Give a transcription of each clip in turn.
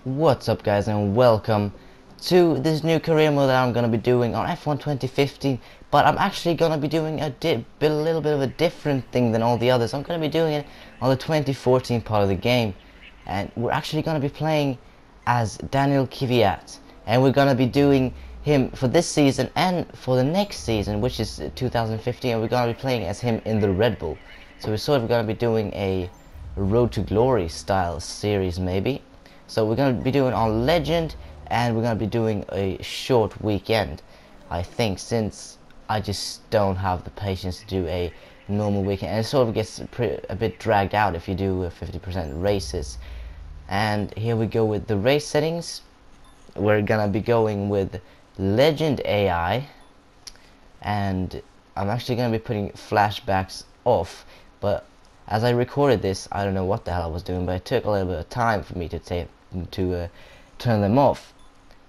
What's up guys, and welcome to this new career mode that I'm going to be doing on F1 2015, but I'm actually going to be doing a little bit of a different thing than all the others. I'm going to be doing it on the 2014 part of the game, and we're actually going to be playing as Daniil Kvyat, and we're going to be doing him for this season and for the next season, which is 2015, and we're going to be playing as him in the Red Bull. So we're sort of going to be doing a Road to Glory style series maybe. So we're going to be doing on Legend, and we're going to be doing a short weekend, I think, since I just don't have the patience to do a normal weekend, and it sort of gets a bit dragged out if you do 50% races. And here we go with the race settings. We're going to be going with Legend AI, and I'm actually going to be putting flashbacks off, but as I recorded this, I don't know what the hell I was doing, but it took a little bit of time for me to turn them off.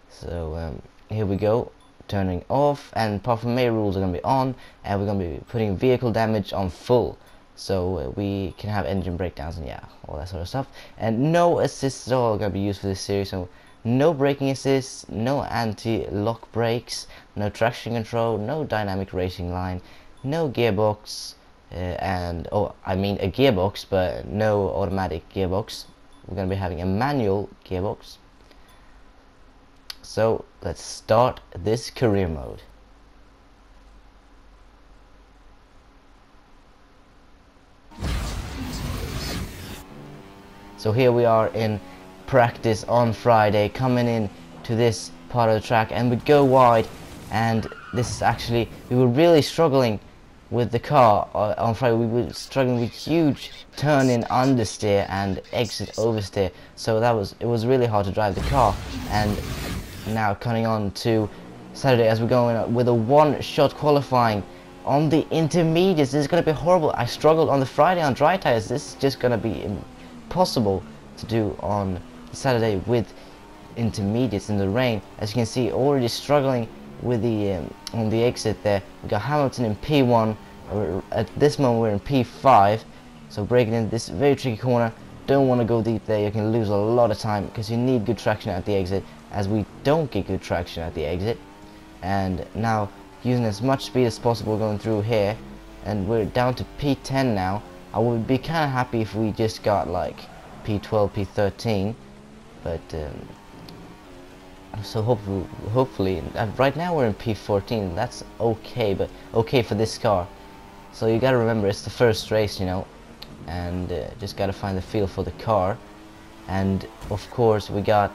So here we go, turning off, and apart from main rules are going to be on, and we're going to be putting vehicle damage on full, so we can have engine breakdowns and yeah, all that sort of stuff. And no assists at all are going to be used for this series, so no braking assists, no anti-lock brakes, no traction control, no dynamic racing line, no gearbox, I mean a gearbox, but no automatic gearbox. We're going to be having a manual gearbox. So let's start this career mode. So here we are in practice on Friday, coming in to this part of the track, and we go wide, and this is actually, we were really struggling with the car on Friday. We were struggling with huge turn in understeer and exit oversteer, so it was really hard to drive the car. And now coming on to Saturday, as we're going with a one-shot qualifying on the intermediates. This is going to be horrible. I struggled on the Friday on dry tires. This is just going to be impossible to do on Saturday with intermediates in the rain. As you can see, already struggling with the on the exit there. We got Hamilton in P1. At this moment we're in P5, so breaking in this very tricky corner. Don't want to go deep there. You can lose a lot of time because you need good traction at the exit, as we don't get good traction at the exit. And now using as much speed as possible going through here, and we're down to P10 now. I would be kind of happy if we just got like P12, P13, but so hopefully right now we're in P14. That's okay, but okay for this car. So you gotta remember, it's the first race, you know, and just gotta find the feel for the car. And of course we got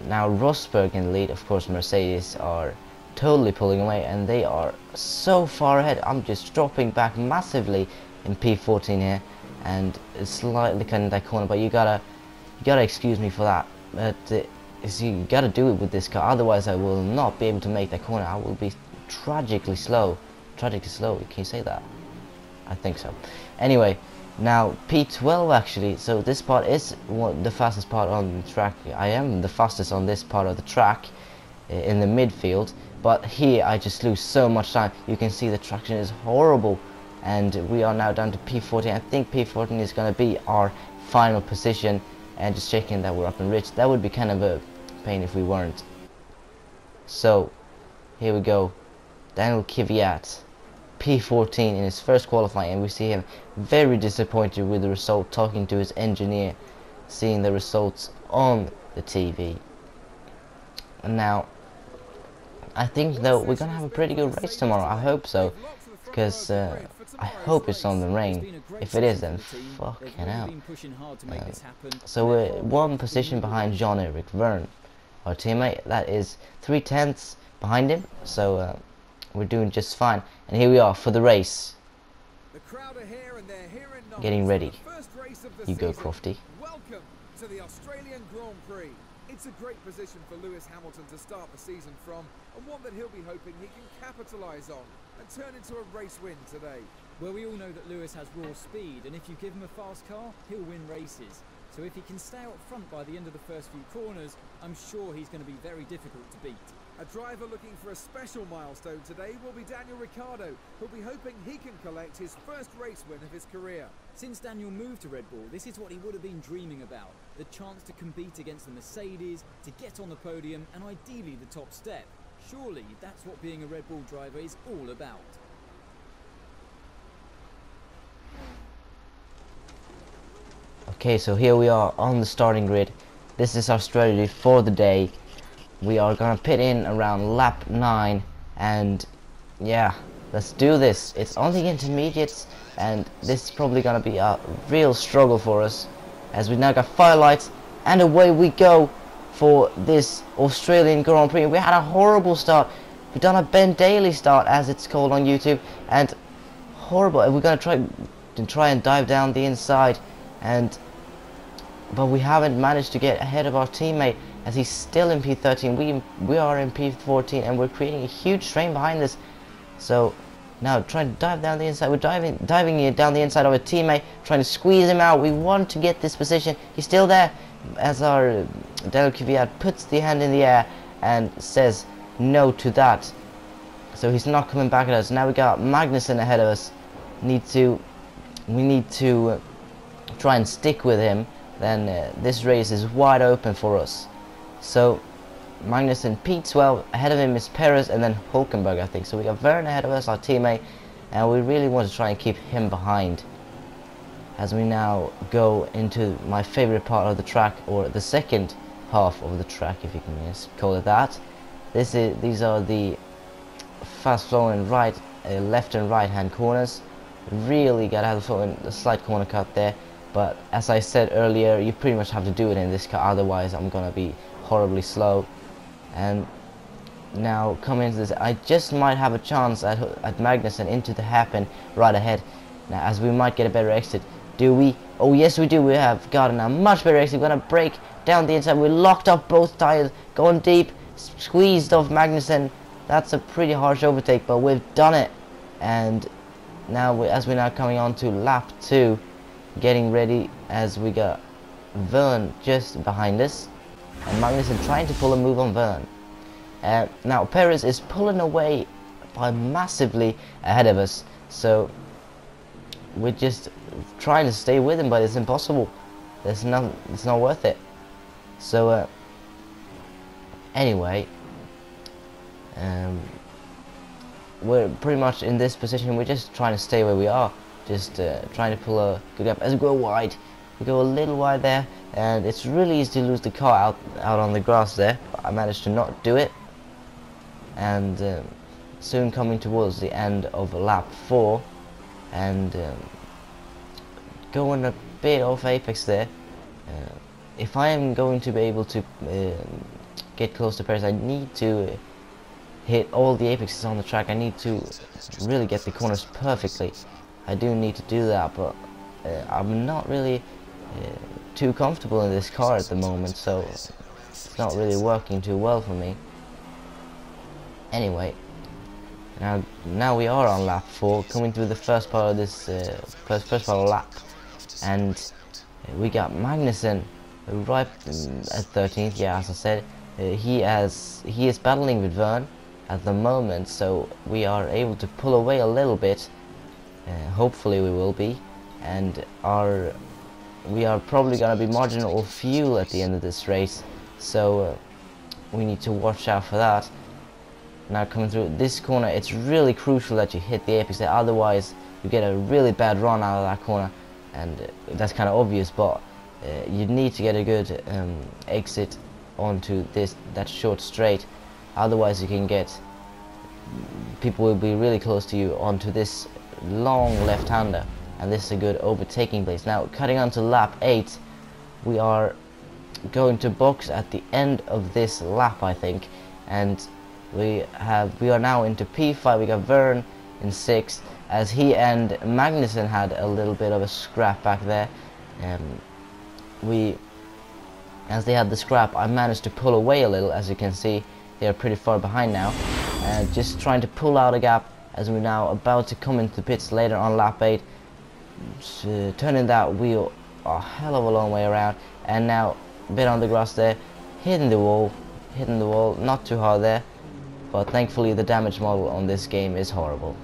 now Rosberg in the lead. Of course Mercedes are totally pulling away, and they are so far ahead. I'm just dropping back massively in P14 here, and slightly cutting that corner, but you gotta excuse me for that. But you gotta do it with this car, otherwise I will not be able to make that corner. I will be tragically slow. Can you say that? I think so. Anyway, now P12 actually. So this part is the fastest part on the track. I am the fastest on this part of the track in the midfield, but here I just lose so much time. You can see the traction is horrible, and we are now down to P14. I think P14 is going to be our final position, and just checking that we're up and rich. That would be kind of a pain if we weren't. So here we go, Daniil Kvyat, P14 in his first qualifying, and we see him very disappointed with the result, talking to his engineer, seeing the results on the TV. And now I think though we're gonna have a pretty good race tomorrow. I hope so, because I hope it's on the rain. If it is, then fucking hell. So we're one position behind Jean-Eric Verne, our teammate. That is 3/10 behind him, so we're doing just fine. And here we are for the race, getting ready. You go, Crofty. Welcome to the Australian Grand Prix. It's a great position for Lewis Hamilton to start the season from, and one that he'll be hoping he can capitalise on and turn into a race win today. Well, we all know that Lewis has raw speed, and if you give him a fast car, he'll win races. So if he can stay out front by the end of the first few corners, I'm sure he's going to be very difficult to beat. A driver looking for a special milestone today will be Daniil Ricciardo, who'll be hoping he can collect his first race win of his career. Since Daniel moved to Red Bull, this is what he would have been dreaming about. The chance to compete against the Mercedes, to get on the podium, and ideally the top step. Surely that's what being a Red Bull driver is all about. Okay, so here we are on the starting grid. This is our strategy for the day. We are gonna pit in around lap 9, and yeah, let's do this. It's only intermediates, and this is probably gonna be a real struggle for us, as we now got firelights, and away we go for this Australian Grand Prix. We had a horrible start. We've done a Ben Daly start, as it's called on YouTube, and horrible. We're gonna try and dive down the inside, but we haven't managed to get ahead of our teammate, as he's still in P13. We are in P14, and we're creating a huge strain behind us. So now trying to dive down the inside. We're diving down the inside of a teammate, trying to squeeze him out. We want to get this position. He's still there, as our Daniil Kvyat puts the hand in the air and says no to that. So he's not coming back at us. Now we got Magnussen ahead of us. We need to try and stick with him. Then this race is wide open for us. So Magnussen P12, ahead of him is Perez, and then Hulkenberg, I think. So we got Verne ahead of us, our teammate, and we really want to try and keep him behind. As we now go into my favorite part of the track, or the second half of the track, if you can just call it that. These are the fast-flowing left and right hand corners. Really gotta have a slight corner cut there. But as I said earlier, you pretty much have to do it in this car, otherwise I'm gonna be horribly slow. And now coming into this, I just might have a chance at Magnussen into the hairpin right ahead. Now, as we might get a better exit. Do we? Oh yes, we do. We have gotten a much better exit. We're gonna break down the inside. We locked off both tires, going deep, squeezed off Magnussen. That's a pretty harsh overtake, but we've done it. And now, as we're now coming on to lap 2, getting ready, as we got Verne just behind us, and Magnussen trying to pull a move on Verne. Now Perez is pulling away by massively ahead of us, so we're just trying to stay with him, but it's impossible. It's not worth it. So anyway, we're pretty much in this position. We're just trying to stay where we are, just trying to pull a good gap. As we go wide, we go a little wide there, and it's really easy to lose the car out on the grass there, but I managed to not do it. And soon coming towards the end of lap 4, and going a bit off apex there. If I am going to be able to get close to Perez, I need to hit all the apexes on the track. I need to really get the corners perfectly. I do need to do that, but I'm not really too comfortable in this car at the moment, so it's not really working too well for me. Anyway, now we are on lap 4, coming through the first part of this first part of the lap, and we got Magnussen right at 13th. Yeah, as I said, he is battling with Verne at the moment, so we are able to pull away a little bit. Hopefully we will be, and we are probably going to be marginal fuel at the end of this race, so we need to watch out for that. Now coming through this corner, it's really crucial that you hit the apex there, otherwise you get a really bad run out of that corner, and that's kind of obvious, but you need to get a good exit onto that short straight, otherwise you can get, people will be really close to you onto this long left-hander, and this is a good overtaking place. Now cutting on to lap 8, we are going to box at the end of this lap, I think, and we are now into P5. We got Verne in 6th, as he and Magnussen had a little bit of a scrap back there. As they had the scrap, I managed to pull away a little. As you can see, they are pretty far behind now, and just trying to pull out a gap as we're now about to come into the pits later on lap 8, turning that wheel a hell of a long way around, and now a bit on the grass there, hitting the wall, not too hard there, but thankfully the damage model on this game is horrible.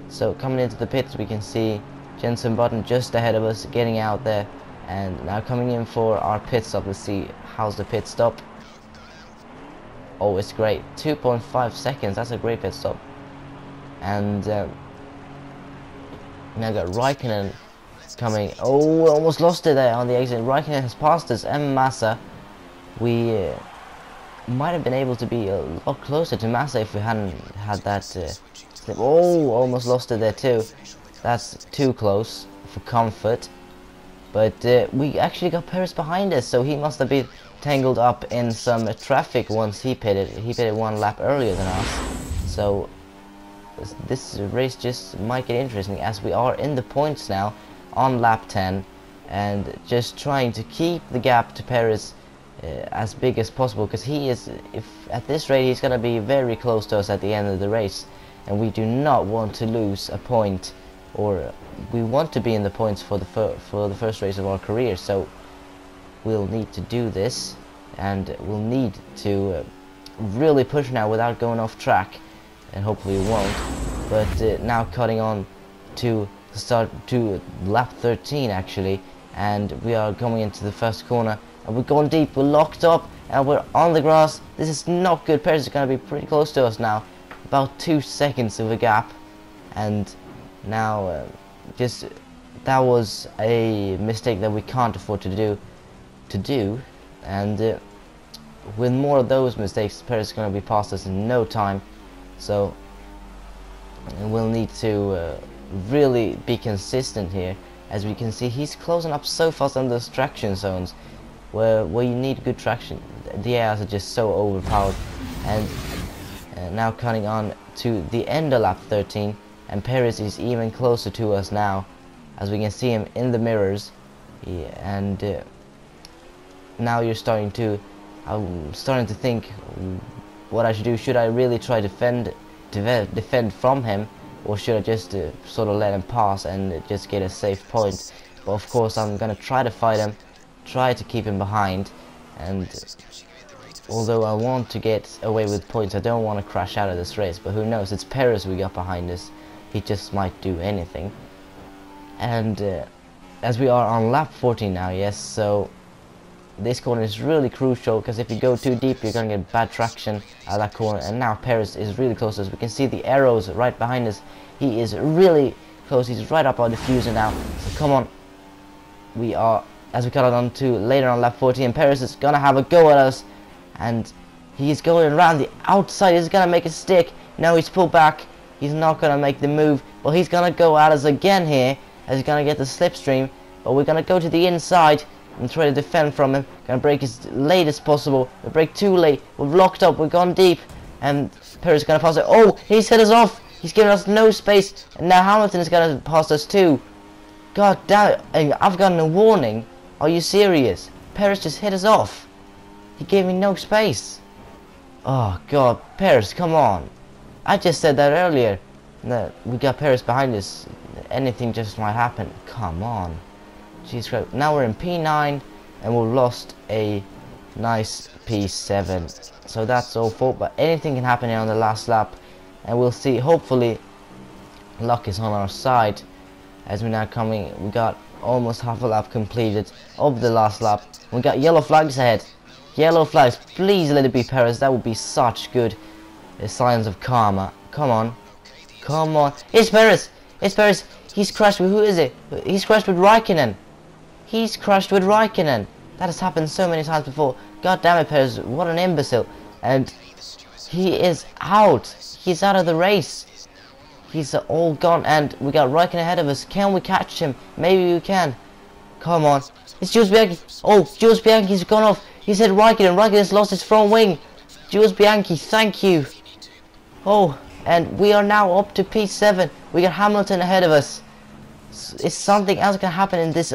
So coming into the pits, we can see Jenson Button just ahead of us, getting out there, and now coming in for our pit stop. Let's see how's the pit stop. Oh, it's great, 2.5 seconds. That's a great pit stop. And now got Raikkonen coming. Oh, almost lost it there on the exit. Raikkonen has passed us and Massa. We might have been able to be a lot closer to Massa if we hadn't had that slip. Oh, almost lost it there too. That's too close for comfort. But we actually got Perez behind us, so he must have been tangled up in some traffic once he pitted. He pitted one lap earlier than us. So this race just might get interesting, as we are in the points now on lap 10 and just trying to keep the gap to Perez as big as possible, because he is, if at this rate, he's going to be very close to us at the end of the race, and we do not want to lose a point, or we want to be in the points for the first race of our career. So we'll need to do this, and we'll need to really push now without going off track, and hopefully it won't. But now cutting on to the start to lap 13 actually, and we are going into the first corner, and we're going deep, we're locked up, and we're on the grass. This is not good. Perez is going to be pretty close to us now, about 2 seconds of a gap, and now just that was a mistake that we can't afford to do, and with more of those mistakes, Perez is going to be past us in no time. So we'll need to really be consistent here. As we can see, he's closing up so fast on those traction zones where you need good traction. The airs are just so overpowered. And now cutting on to the end of lap 13, and Perez is even closer to us now, as we can see him in the mirrors. And now I'm starting to think what I should do. Should I really try to defend from him, or should I just sort of let him pass and just get a safe point? But of course I'm gonna try to fight him, try to keep him behind, and although I want to get away with points, I don't want to crash out of this race. But who knows, it's Perez we got behind us, he just might do anything. And as we are on lap 14 now, yes, so this corner is really crucial, because if you go too deep, you're going to get bad traction out of that corner. And now Perez is really close to us. We can see the arrows right behind us. He is really close. He's right up our diffuser now. So come on. We are, as we cut it on to later on lap 14, Perez is going to have a go at us. And he's going around the outside. He's going to make a stick. No, he's pulled back. He's not going to make the move. But he's going to go at us again here, as he's going to get the slipstream. But we're going to go to the inside and try to defend from him. Gonna brake as late as possible. We brake too late. We've locked up. We've gone deep, and Perez is gonna pass it. Oh, he's hit us off. He's giving us no space, and now Hamilton is gonna pass us too. God damn it! I've gotten a warning. Are you serious? Perez just hit us off. He gave me no space. Oh God, Perez, come on! I just said that earlier. That we got Perez behind us. Anything just might happen. Come on. Jeez Christ. Now we're in P9, and we've lost a nice P7. So that's awful, but anything can happen here on the last lap, and we'll see. Hopefully luck is on our side, as we're now coming. We got almost half a lap completed of the last lap. We got yellow flags ahead. Yellow flags, please let it be Perez. That would be such good signs of karma. Come on, come on. It's Perez. It's Perez. He's crashed with, who is it? He's crashed with Raikkonen. He's crashed with Raikkonen. That has happened so many times before. God damn it, Perez, what an imbecile. And he is out. He's out of the race. He's all gone, and we got Raikkonen ahead of us. Can we catch him? Maybe we can. Come on. It's Jules Bianchi. Oh, Jules Bianchi's gone off. He said Raikkonen. Raikkonen's lost his front wing. Jules Bianchi, thank you. Oh, and we are now up to P7. We got Hamilton ahead of us. Is something else gonna happen in this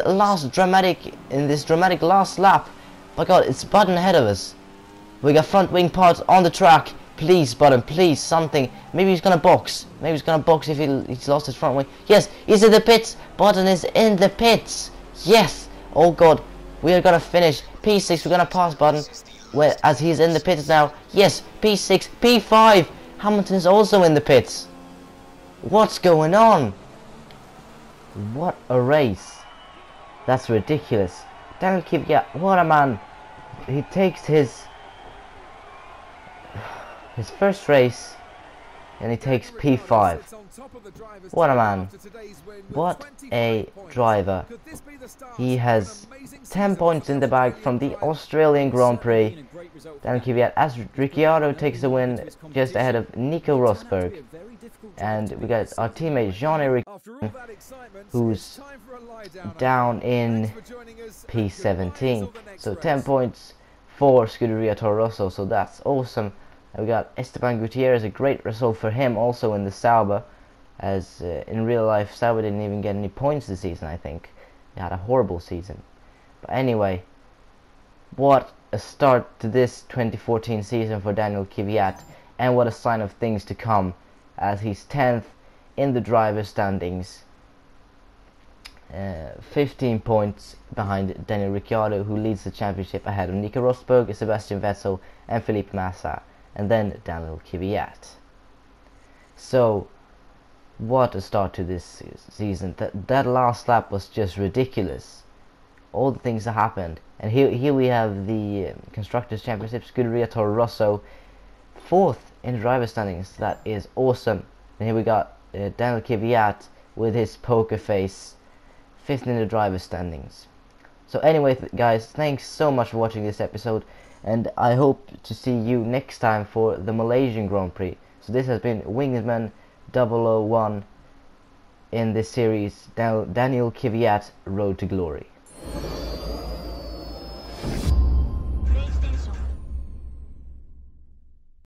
dramatic last lap? My God, it's Button ahead of us. We got front wing parts on the track. Please, Button, please, something. Maybe he's gonna box. Maybe he's gonna box if he's lost his front wing. Yes, he's in the pits. Button is in the pits. Yes. Oh God, we are gonna finish P6. We're gonna pass Button, as he's in the pits now. Yes, P6, P5. Hamilton is also in the pits. What's going on? What a race. That's ridiculous. Daniil Kvyat, what a man. He takes his first race and he takes P5. What a man. What a driver. He has 10 points in the bag from the Australian Grand Prix. Daniil Kvyat, as Ricciardo takes the win just ahead of Nico Rosberg. And we got our teammate Jean-Eric, who's down in P17. So 10 points for Scuderia Toro Rosso, so that's awesome. And we got Esteban Gutierrez, a great result for him also in the Sauber, as in real life Sauber didn't even get any points this season, I think. He had a horrible season. But anyway, what a start to this 2014 season for Daniil Kvyat, and what a sign of things to come, as he's 10th in the driver's standings, 15 points behind Daniel Ricciardo, who leads the championship ahead of Nico Rosberg, Sebastian Vettel and Felipe Nasr, and then Daniil Kvyat. So what a start to this season. That last lap was just ridiculous. All the things that happened. And here we have the Constructors' Championship, Scuderia Toro Rosso, 4th in the driver standings. That is awesome. And here we got Daniil Kvyat with his poker face, 5th in the driver standings. So anyway, guys, thanks so much for watching this episode, and I hope to see you next time for the Malaysian Grand Prix. So this has been Wingsman 001 in this series, Daniil Kvyat, Road to Glory.